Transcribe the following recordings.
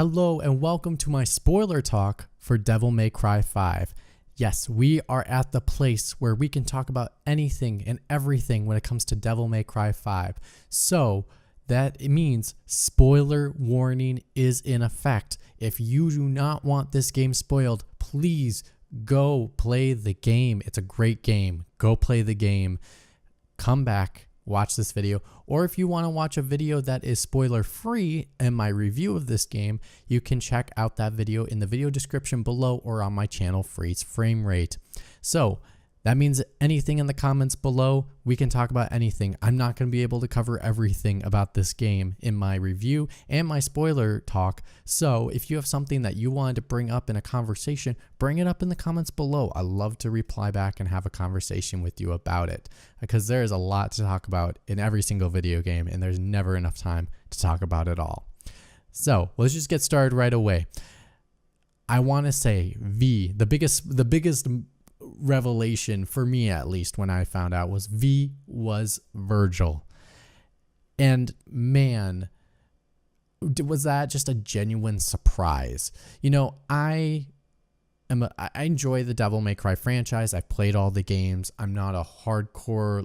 Hello and welcome to my spoiler talk for Devil May Cry 5. Yes, we are at the place where we can talk about anything and everything when it comes to Devil May Cry 5. So that means spoiler warning is in effect. If you do not want this game spoiled, please go play the game. It's a great game. Go play the game. Come back, watch this video. Or if you want to watch a video that is spoiler free and my review of this game, you can check out that video in the video description below or on my channel Freeze Frame Rate. So that means anything in the comments below, we can talk about anything. I'm not going to be able to cover everything about this game in my review and my spoiler talk. So if you have something that you wanted to bring up in a conversation, bring it up in the comments below. I love to reply back and have a conversation with you about it because there is a lot to talk about in every single video game and there's never enough time to talk about it all. So let's just get started right away. I want to say the biggest revelation for me, at least when I found out, was V was Virgil. And man, was that just a genuine surprise. You know, I enjoy the Devil May Cry franchise. I've played all the games. I'm not a hardcore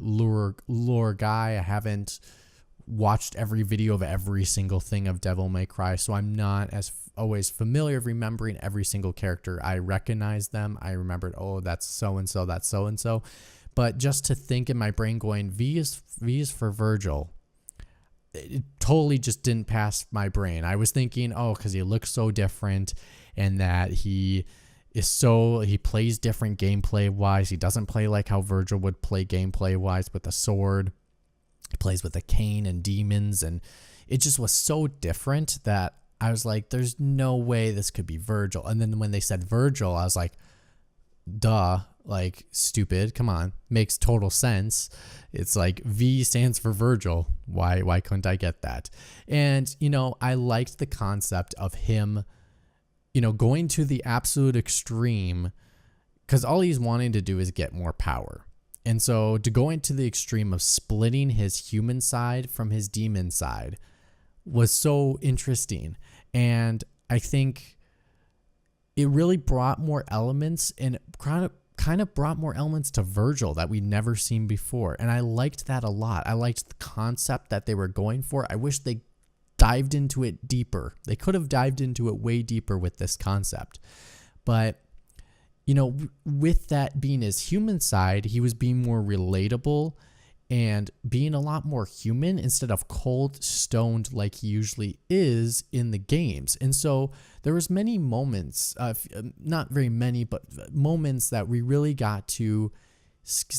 lore guy. I haven't watched every video of every single thing of Devil May Cry, so I'm not as always familiar of remembering every single character. I recognize them. I remembered, oh, that's so-and-so, that's so-and-so. But just to think in my brain going, V is for Virgil, it totally just didn't pass my brain. I was thinking, oh, because he looks so different and that he plays different gameplay-wise. He doesn't play like how Virgil would play gameplay-wise with a sword. He plays with a cane and demons, and it just was so different that I was like, there's no way this could be Virgil. And then when they said Virgil, I was like, duh, like, stupid, come on, makes total sense. It's like V stands for Virgil. Why couldn't I get that? And, you know, I liked the concept of him, you know, going to the absolute extreme because all he's wanting to do is get more power. And so to go into the extreme of splitting his human side from his demon side was so interesting. And I think it really brought more elements and kind of brought more elements to Virgil that we'd never seen before. And I liked that a lot. I liked the concept that they were going for. I wish they dived into it deeper. They could have dived into it way deeper with this concept. But you know, with that being his human side, he was being more relatable and being a lot more human instead of cold, stoned like he usually is in the games. And so there was many moments, not very many, but moments that we really got to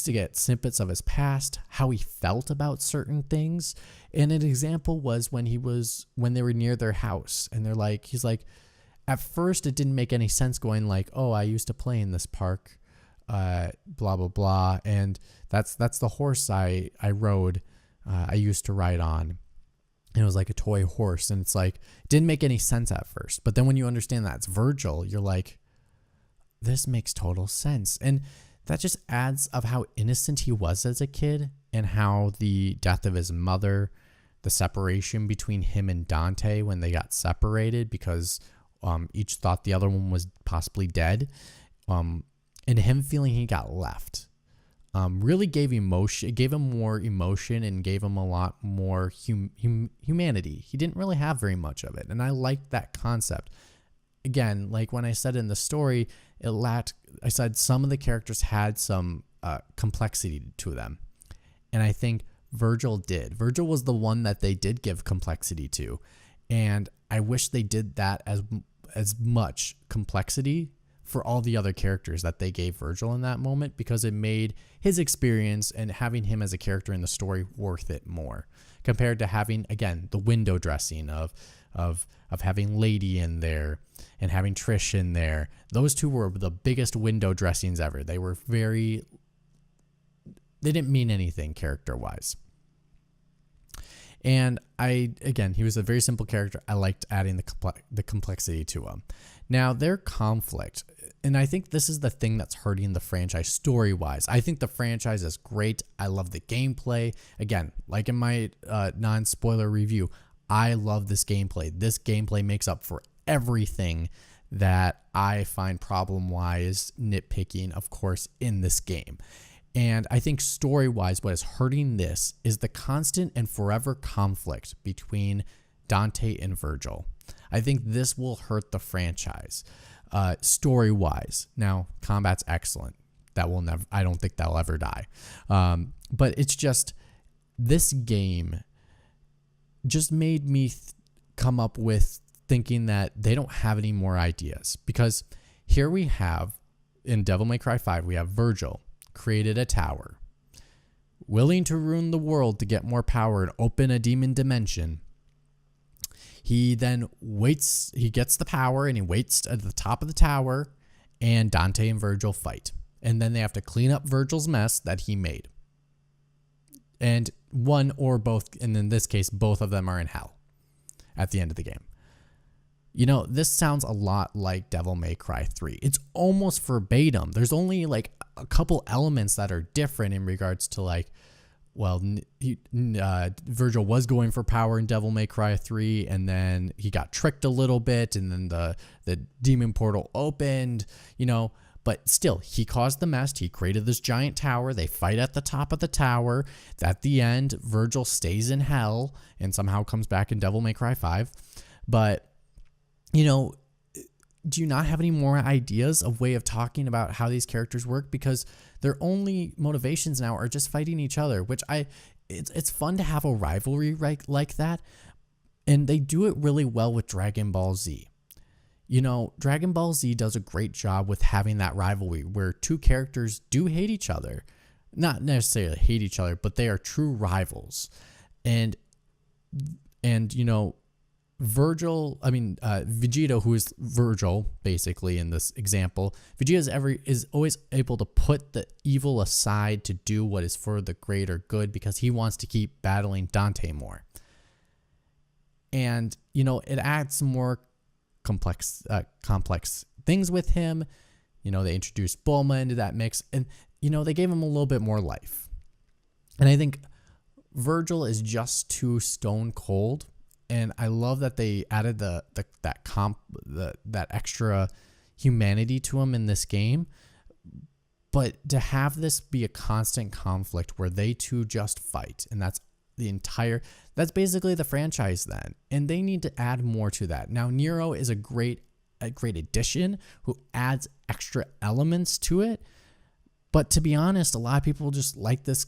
get snippets of his past, how he felt about certain things. And an example was when they were near their house and he's like, at first, it didn't make any sense going like, oh, I used to play in this park, blah, blah, blah. And that's the horse I rode, I used to ride on. And it was like a toy horse. And it's like, it didn't make any sense at first. But then when you understand that's Virgil, you're like, this makes total sense. And that just adds of how innocent he was as a kid and how the death of his mother, the separation between him and Dante when they got separated because each thought the other one was possibly dead, and him feeling he got left, really gave him more emotion and gave him a lot more humanity. He didn't really have very much of it, and I liked that concept. Again, like when I said in the story, I said some of the characters had some complexity to them, and I think Virgil did. Virgil was the one that they did give complexity to, and I wish they did that as much complexity for all the other characters that they gave Virgil in that moment, because it made his experience and having him as a character in the story worth it more compared to having, again, the window dressing of having Lady in there and having Trish in there. Those two were the biggest window dressings ever. They didn't mean anything character-wise. And he was a very simple character. I liked adding the complexity to him. Now, their conflict, and I think this is the thing that's hurting the franchise story-wise. I think the franchise is great. I love the gameplay. Again, like in my non-spoiler review, I love this gameplay. This gameplay makes up for everything that I find problem-wise nitpicking, of course, in this game. And I think story-wise, what is hurting this is the constant and forever conflict between Dante and Virgil. I think this will hurt the franchise story-wise. Now, combat's excellent. That will never. I don't think that'll ever die. But it's just this game just made me come up with thinking that they don't have any more ideas, because here we have in Devil May Cry 5, we have Virgil created a tower, willing to ruin the world to get more power and open a demon dimension. He then waits, he gets the power and he waits at the top of the tower, and Dante and Virgil fight. And then they have to clean up Virgil's mess that he made. And one or both, and in this case, both of them are in hell at the end of the game. You know, this sounds a lot like Devil May Cry 3. It's almost verbatim. There's only like a couple elements that are different in regards to like, well, Virgil was going for power in Devil May Cry 3, and then he got tricked a little bit, and then the demon portal opened, you know, but still, he caused the mess. He created this giant tower. They fight at the top of the tower. At the end, Virgil stays in hell and somehow comes back in Devil May Cry 5. But, you know, do you not have any more ideas of way of talking about how these characters work? Because their only motivations now are just fighting each other, which it's fun to have a rivalry like that. And they do it really well with Dragon Ball Z. You know, Dragon Ball Z does a great job with having that rivalry where two characters do hate each other. Not necessarily hate each other, but they are true rivals. And you know, Vegeta, who is Virgil, basically, in this example, Vegeta is always able to put the evil aside to do what is for the greater good because he wants to keep battling Dante more. And, you know, it adds more complex things with him. You know, they introduced Bulma into that mix, and, you know, they gave him a little bit more life. And I think Virgil is just too stone cold. And I love that they added that extra humanity to him in this game. But to have this be a constant conflict where they two just fight, and that's basically the franchise then. And they need to add more to that. Now, Nero is a great addition who adds extra elements to it. But to be honest, a lot of people just like this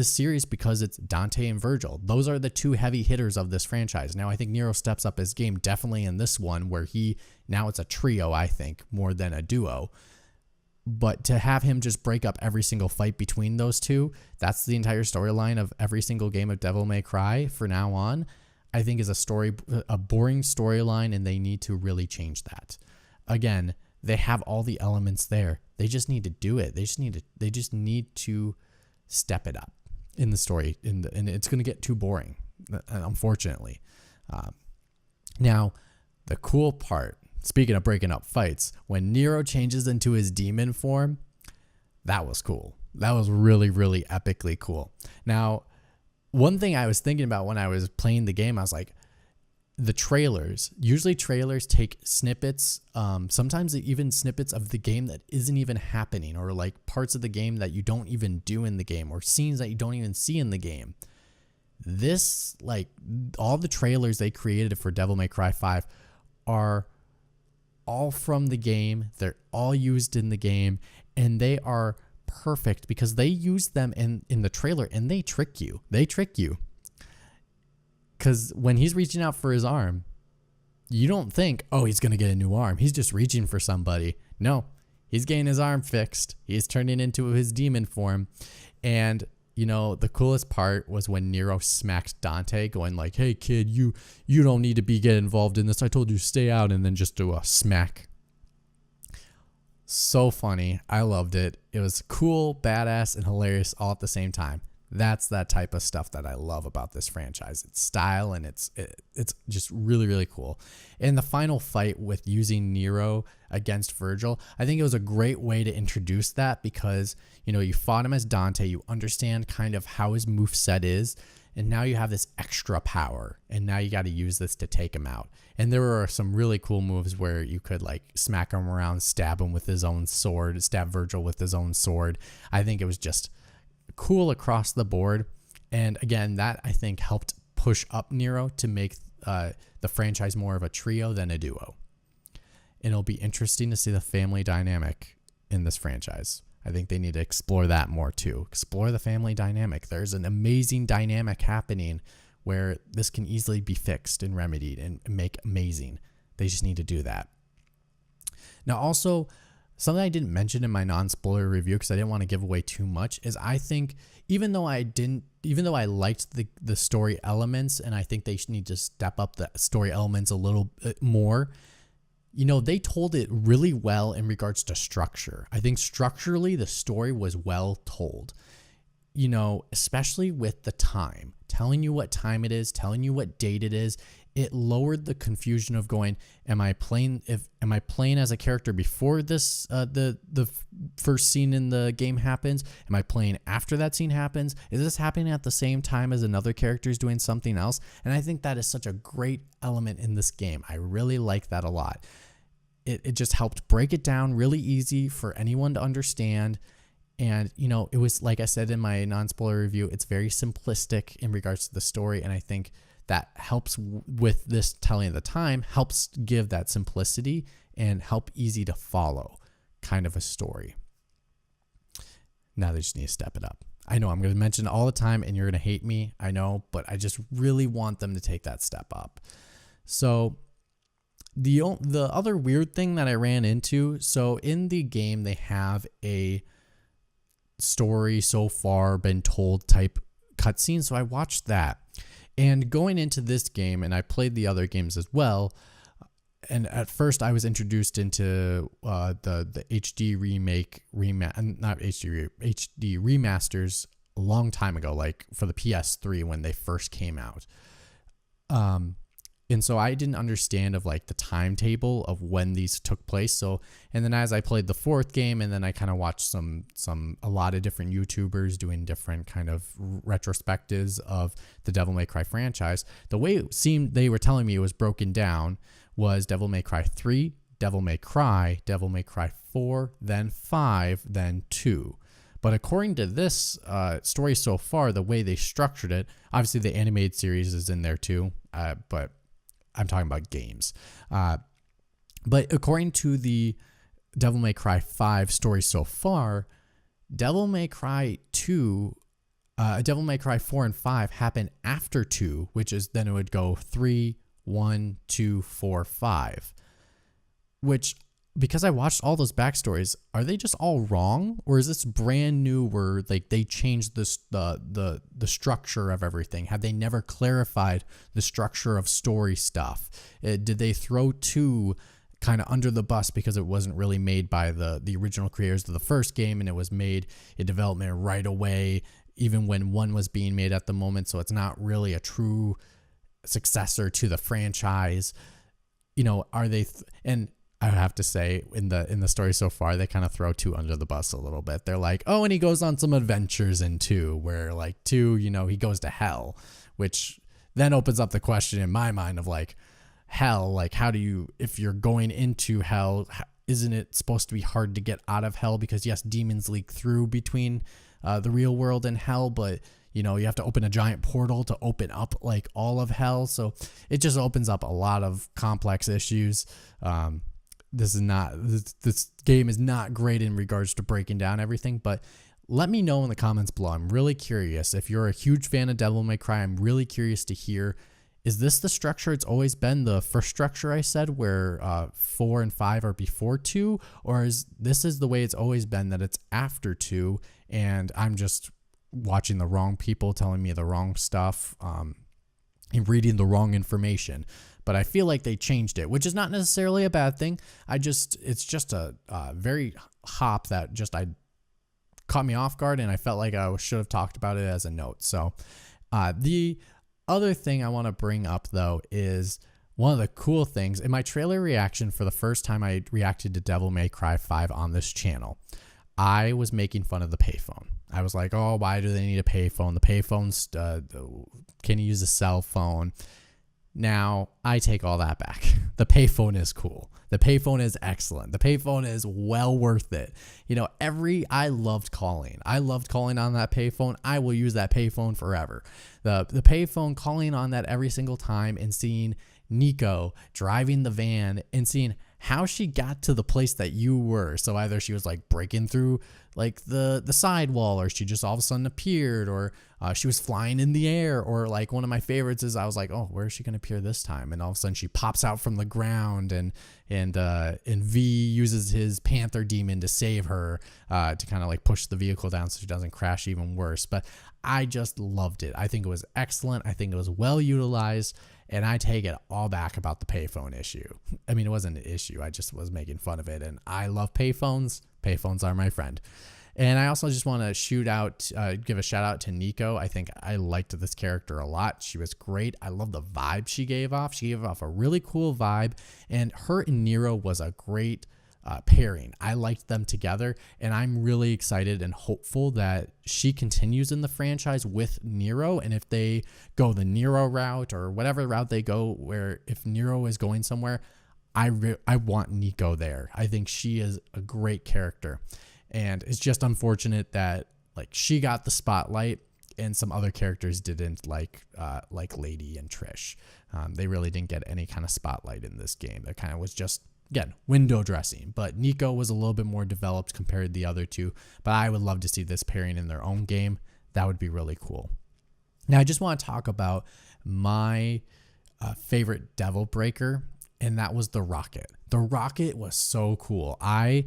series because it's Dante and Virgil. Those are the two heavy hitters of this franchise. Now, I think Nero steps up his game definitely in this one where now it's a trio, I think, more than a duo. But to have him just break up every single fight between those two, that's the entire storyline of every single game of Devil May Cry for now on, I think is a boring storyline, and they need to really change that. Again, they have all the elements there. They just need to do it. They just need to step it up in the story, and it's going to get too boring, unfortunately. Now, the cool part, speaking of breaking up fights, when Nero changes into his demon form, that was cool. That was really, really epically cool. Now, one thing I was thinking about when I was playing the game, I was like, usually trailers take snippets, sometimes even snippets of the game that isn't even happening, or like parts of the game that you don't even do in the game, or scenes that you don't even see in the game. This, like, all the trailers they created for Devil May Cry 5 are all from the game. They're all used in the game, and they are perfect because they use them in the trailer, and they trick you. Because when he's reaching out for his arm, you don't think, oh, he's going to get a new arm. He's just reaching for somebody. No, he's getting his arm fixed. He's turning into his demon form. And, you know, the coolest part was when Nero smacked Dante, going like, hey, kid, you don't need to get involved in this. I told you to stay out, and then just do a smack. So funny. I loved it. It was cool, badass, and hilarious all at the same time. That's that type of stuff that I love about this franchise. It's style, and it's just really, really cool. And the final fight with using Nero against Virgil, I think it was a great way to introduce that because, you know, you fought him as Dante. You understand kind of how his moveset is. and now you have this extra power, and now you got to use this to take him out. And there were some really cool moves where you could like smack him around, stab him with his own sword, stab Virgil with his own sword. I think it was just cool across the board. And again, that I think helped push up Nero to make the franchise more of a trio than a duo. And it'll be interesting to see the family dynamic in this franchise. I think they need to explore that more too. Explore the family dynamic. There's an amazing dynamic happening where this can easily be fixed and remedied and make amazing. They just need to do that. Now, also, something I didn't mention in my non-spoiler review because I didn't want to give away too much is I think even though I liked the story elements, and I think they need to step up the story elements a little bit more, you know, they told it really well in regards to structure. I think structurally the story was well told, you know, especially with the time, telling you what time it is, telling you what date it is. It lowered the confusion of going, am I playing as a character before this the first scene in the game happens? Am I playing after that scene happens? Is this happening at the same time as another character is doing something else? And I think that is such a great element in this game. I really like that a lot. It just helped break it down really easy for anyone to understand. And, you know, it was, like I said in my non-spoiler review, it's very simplistic in regards to the story. And I think that helps with this telling of the time, helps give that simplicity and help easy to follow kind of a story. Now they just need to step it up. I know I'm going to mention it all the time and you're going to hate me. I know, but I just really want them to take that step up. So the other weird thing that I ran into, so in the game, they have a story so far been told type cutscene. So I watched that. And going into this game, and I played the other games as well, and at first I was introduced into the HD HD remasters a long time ago, like for the PS3 when they first came out. And so I didn't understand of like the timetable of when these took place. So, and then as I played the fourth game, and then I kind of watched a lot of different YouTubers doing different kind of retrospectives of the Devil May Cry franchise, the way it seemed they were telling me it was broken down was Devil May Cry 3, Devil May Cry 4, then 5, then 2. But according to this story so far, the way they structured it, obviously the animated series is in there too, but I'm talking about games. But according to the Devil May Cry 5 story so far, Devil May Cry 2, Devil May Cry 4 and 5 happen after 2, which is then it would go 3, 1, 2, 4, 5. Which, because I watched all those backstories, are they just all wrong, or is this brand new where like they changed this the structure of everything? Have they never clarified the structure of story stuff? Did they throw 2 kind of under the bus because it wasn't really made by the original creators of the first game, and it was made in development right away, even when 1 was being made at the moment, so it's not really a true successor to the franchise? You know, are they and I have to say, in the story so far, they kind of throw 2 under the bus a little bit. They're like, oh, and he goes on some adventures in 2, where like 2, you know, he goes to hell, which then opens up the question in my mind of like, hell, like how do you, if you're going into hell, isn't it supposed to be hard to get out of hell? Because yes, demons leak through between the real world and hell, but you know, you have to open a giant portal to open up like all of hell. So it just opens up a lot of complex issues. This game is not great in regards to breaking down everything, but let me know in the comments below. I'm really curious. If you're a huge fan of Devil May Cry, I'm really curious to hear, is this the structure it's always been, the first structure I said, where 4 and 5 are before 2, or is this the way it's always been, that it's after 2, and I'm just watching the wrong people telling me the wrong stuff, and reading the wrong information? But I feel like they changed it, which is not necessarily a bad thing. It's just a very hop that just caught me off guard, and I felt like I should have talked about it as a note. So the other thing I want to bring up, though, is one of the cool things. In my trailer reaction for the first time I reacted to Devil May Cry 5 on this channel, I was making fun of the payphone. I was like, oh, why do they need a payphone? The payphone's, can you use a cell phone? Now, I take all that back. The payphone is cool. The payphone is excellent. The payphone is well worth it. You know, I loved calling. I loved calling on that payphone. I will use that payphone forever. The payphone, calling on that every single time and seeing Nico driving the van and seeing how she got to the place that you were. So either she was like breaking through like the sidewall, or she just all of a sudden appeared, or she was flying in the air, or like one of my favorites is I was like, oh, where is she going to appear this time? And all of a sudden she pops out from the ground, and V uses his panther demon to save her, to kind of like push the vehicle down so she doesn't crash even worse. But I just loved it. I think it was excellent. I think it was well utilized. And I take it all back about the payphone issue. I mean, it wasn't an issue. I just was making fun of it. And I love payphones. Payphones are my friend. And I also just want to give a shout out to Nico. I think I liked this character a lot. She was great. I love the vibe she gave off. She gave off a really cool vibe. And her and Nero was a great pairing. I liked them together, and I'm really excited and hopeful that she continues in the franchise with Nero. And if they go the Nero route, or whatever route they go, where if Nero is going somewhere, I want Nico there. I think she is a great character, and it's just unfortunate that like she got the spotlight and some other characters didn't, like Lady and Trish. They really didn't get any kind of spotlight in this game. It kind of was just, again, window dressing, but Nico was a little bit more developed compared to the other two. But I would love to see this pairing in their own game. That would be really cool. Now, I just want to talk about my favorite Devil Breaker, and that was the Rocket. The Rocket was so cool. It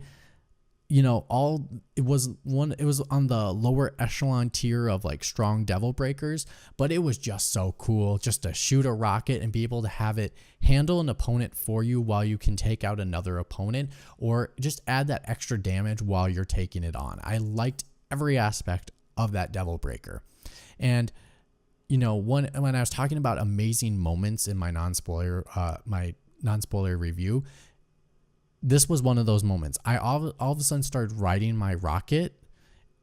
was on the lower echelon tier of like strong Devil Breakers, but it was just so cool just to shoot a rocket and be able to have it handle an opponent for you while you can take out another opponent, or just add that extra damage while you're taking it on. I liked every aspect of that Devil Breaker. And when I was talking about amazing moments in my non-spoiler review, this was one of those moments. I all of a sudden started riding my rocket,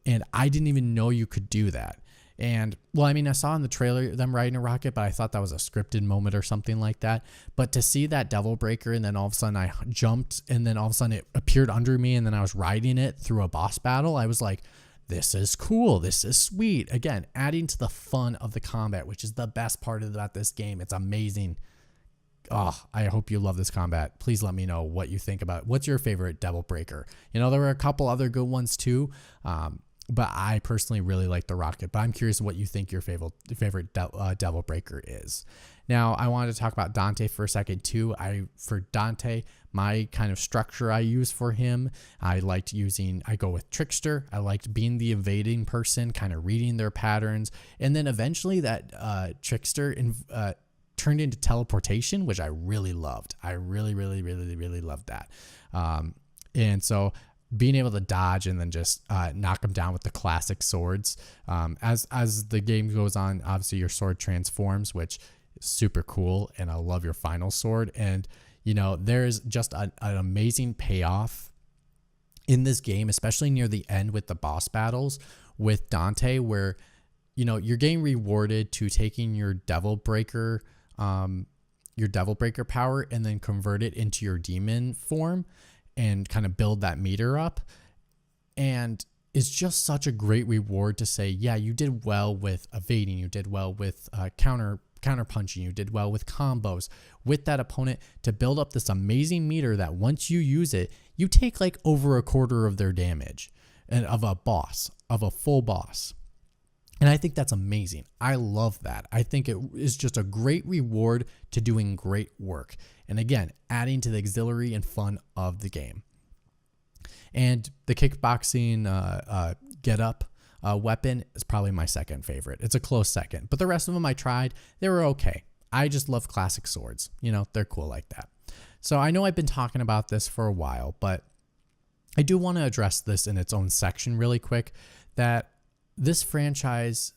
and I didn't even know you could do that. And well, I mean, I saw in the trailer them riding a rocket, but I thought that was a scripted moment or something like that. But to see that Devil Breaker, and then all of a sudden I jumped, and then all of a sudden it appeared under me, and then I was riding it through a boss battle, I was like, this is cool. This is sweet. Again, adding to the fun of the combat, which is the best part about this game. It's amazing. Oh, I hope you love this combat. Please let me know what you think about it. What's your favorite Devil Breaker? There were a couple other good ones too, but I personally really like the Rocket. But I'm curious what you think your favorite Devil Breaker is. Now, I wanted to talk about Dante for a second too. For Dante, my kind of structure I use for him, I go with Trickster. I liked being the invading person, kind of reading their patterns, and then eventually that Trickster turned into teleportation, which I really loved. I really, really, really, really loved that. And so being able to dodge and then just knock them down with the classic swords. As the game goes on, obviously your sword transforms, which is super cool. And I love your final sword. And, there's just an amazing payoff in this game, especially near the end with the boss battles with Dante, where, you're getting rewarded to taking your Devil Breaker power and then convert it into your demon form and kind of build that meter up. And it's just such a great reward to say, yeah, you did well with evading, you did well with counter punching, you did well with combos with that opponent, to build up this amazing meter that once you use it, you take like over a quarter of their damage and of a full boss. And I think that's amazing. I love that. I think it is just a great reward to doing great work. And again, adding to the auxiliary and fun of the game. And the kickboxing get up weapon is probably my second favorite. It's a close second. But the rest of them I tried, they were okay. I just love classic swords. They're cool like that. So I know I've been talking about this for a while, but I do want to address this in its own section really quick, that this franchise,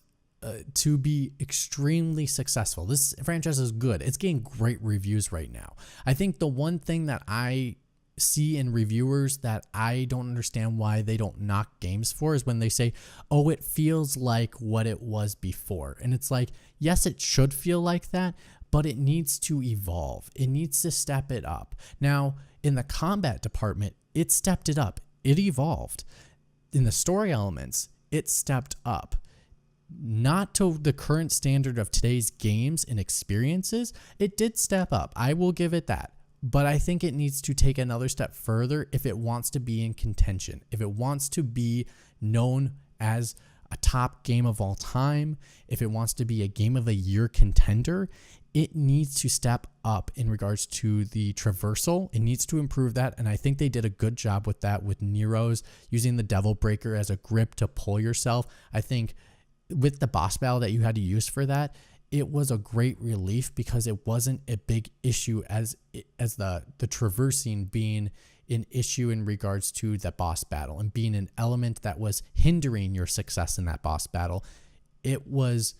to be extremely successful, this franchise is good. It's getting great reviews right now. I think the one thing that I see in reviewers that I don't understand why they don't knock games for is when they say, oh, it feels like what it was before. And it's like, yes, it should feel like that, but it needs to evolve. It needs to step it up. Now, in the combat department, it stepped it up. It evolved. In the story elements, it stepped up. Not to the current standard of today's games and experiences, it did step up. I will give it that. But I think it needs to take another step further if it wants to be in contention, if it wants to be known as a top game of all time, if it wants to be a game of the year contender, it needs to step up in regards to the traversal. It needs to improve that. And I think they did a good job with that with Nero's using the Devil Breaker as a grip to pull yourself. I think with the boss battle that you had to use for that, it was a great relief because it wasn't a big issue as the traversing being an issue in regards to the boss battle and being an element that was hindering your success in that boss battle. It was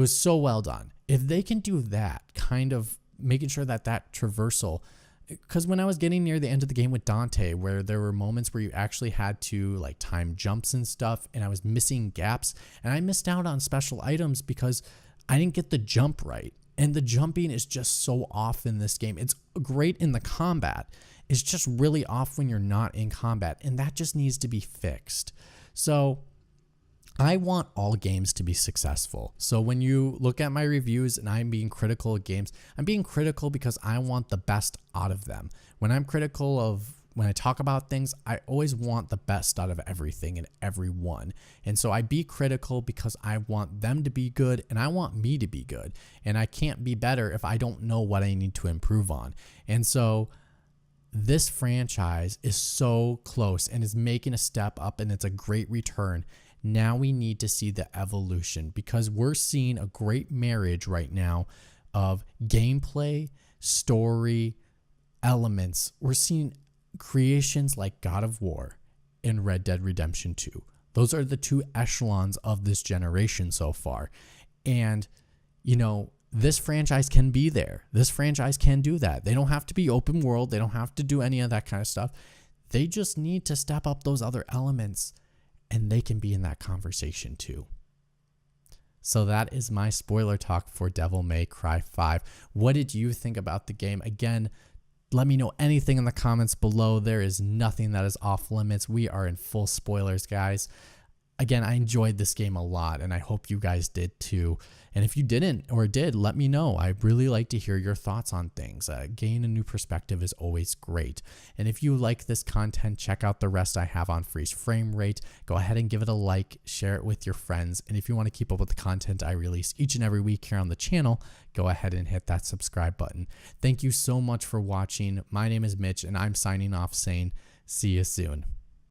so well done. If they can do that, kind of making sure that traversal, because when I was getting near the end of the game with Dante, where there were moments where you actually had to like time jumps and stuff, and I was missing gaps, and I missed out on special items because I didn't get the jump right. And the jumping is just so off in this game. It's great in the combat. It's just really off when you're not in combat. And that just needs to be fixed. So I want all games to be successful. So when you look at my reviews and I'm being critical of games, I'm being critical because I want the best out of them. When I talk about things, I always want the best out of everything and everyone. And so I be critical because I want them to be good and I want me to be good. And I can't be better if I don't know what I need to improve on. And so this franchise is so close and is making a step up, and it's a great return. Now we need to see the evolution because we're seeing a great marriage right now of gameplay, story, elements. We're seeing creations like God of War and Red Dead Redemption 2. Those are the two echelons of this generation so far. And, this franchise can be there. This franchise can do that. They don't have to be open world. They don't have to do any of that kind of stuff. They just need to step up those other elements, and they can be in that conversation too. So that is my spoiler talk for Devil May Cry 5. What did you think about the game? Again, let me know anything in the comments below. There is nothing that is off limits. We are in full spoilers, guys. Again, I enjoyed this game a lot, and I hope you guys did too. And if you didn't or did, let me know. I really like to hear your thoughts on things. Gain a new perspective is always great. And if you like this content, check out the rest I have on Freeze Frame Rate. Go ahead and give it a like, share it with your friends. And if you want to keep up with the content I release each and every week here on the channel, go ahead and hit that subscribe button. Thank you so much for watching. My name is Mitch, and I'm signing off saying, see you soon.